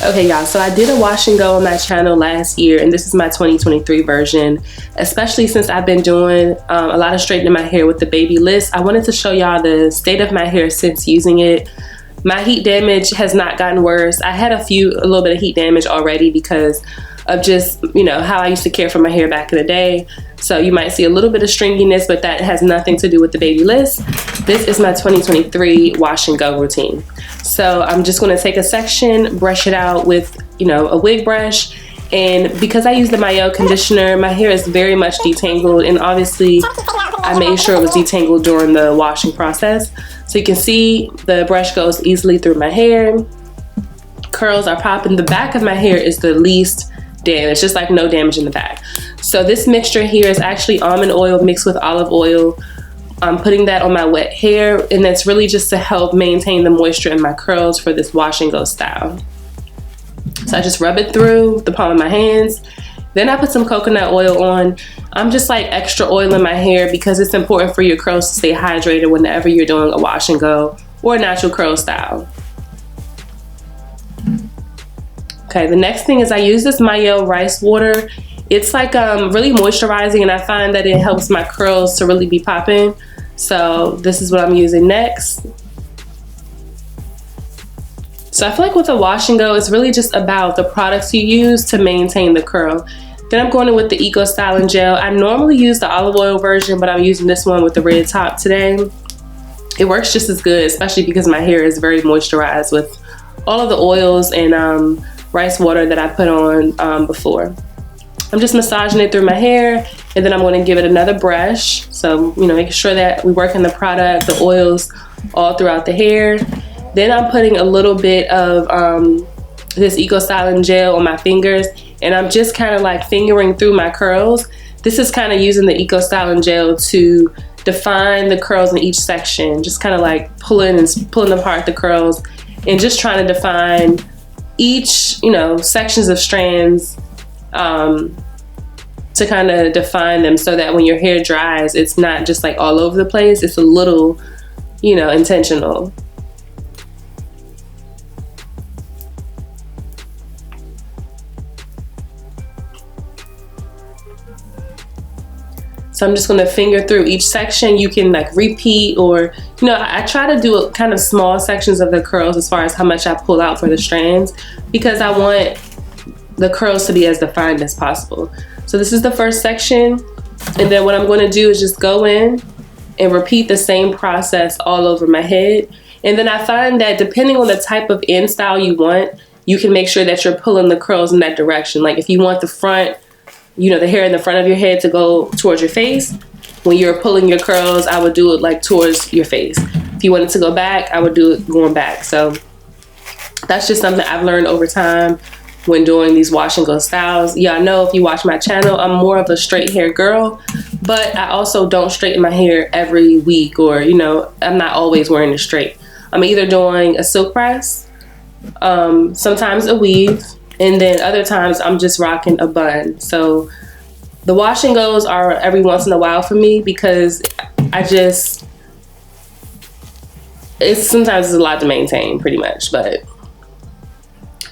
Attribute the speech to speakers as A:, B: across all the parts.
A: Okay, y'all, so I did a wash and go on my channel last year, and this is my 2023 version. Especially since I've been doing a lot of straightening my hair with the Babyliss, I wanted to show y'all the state of my hair since using it. My heat damage has not gotten worse. I had a little bit of heat damage already because of just, you know, how I used to care for my hair back in the day. So you might see a little bit of stringiness, but that has nothing to do with the Babyliss. This is my 2023 wash and go routine. So I'm just gonna take a section, brush it out with, you know, a wig brush. And because I use the Mayo conditioner, my hair is very much detangled, and obviously I made sure it was detangled during the washing process. So you can see the brush goes easily through my hair. Curls are popping. The back of my hair is the least damage, just like no damage in the back. So this mixture here is actually almond oil mixed with olive oil. I'm putting that on my wet hair, and that's really just to help maintain the moisture in my curls for this wash and go style. So I just rub it through the palm of my hands. Then I put some coconut oil on. I'm just like extra oil in my hair because it's important for your curls to stay hydrated whenever you're doing a wash and go or a natural curl style. Okay, the next thing is I use this Mayo rice water. It's like really moisturizing, and I find that it helps my curls to really be popping. So this is what I'm using next. So I feel like with a wash and go, it's really just about the products you use to maintain the curl. Then I'm going in with the Eco Styling Gel. I normally use the olive oil version, but I'm using this one with the red top today. It works just as good, especially because my hair is very moisturized with all of the oils and rice water that I put on before. I'm just massaging it through my hair, and then I'm going to give it another brush. So, you know, making sure that we work in the product, the oils all throughout the hair. Then I'm putting a little bit of this Eco Styling Gel on my fingers, and I'm just kind of like fingering through my curls. This is kind of using the Eco Styling Gel to define the curls in each section, just kind of like pulling apart the curls and just trying to define each, you know, sections of strands to kind of define them so that when your hair dries, it's not just like all over the place. It's a little, you know, intentional. So I'm just going to finger through each section. You can like repeat, or, you know, I try to do kind of small sections of the curls as far as how much I pull out for the strands, because I want the curls to be as defined as possible. So this is the first section, and then what I'm going to do is just go in and repeat the same process all over my head. And then I find that depending on the type of end style you want, you can make sure that you're pulling the curls in that direction. Like if you want the front, you know, the hair in the front of your head to go towards your face, when you're pulling your curls, I would do it like towards your face. If you wanted to go back, I would do it going back. So that's just something I've learned over time when doing these wash and go styles. Y'all know, if you watch my channel, I'm more of a straight hair girl, but I also don't straighten my hair every week, or, you know, I'm not always wearing it straight. I'm either doing a silk press, sometimes a weave, and then other times I'm just rocking a bun. So the wash and goes are every once in a while for me, because sometimes it's a lot to maintain pretty much, but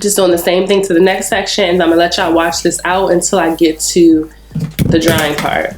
A: just doing the same thing to the next section. And I'm gonna let y'all watch this out until I get to the drying part.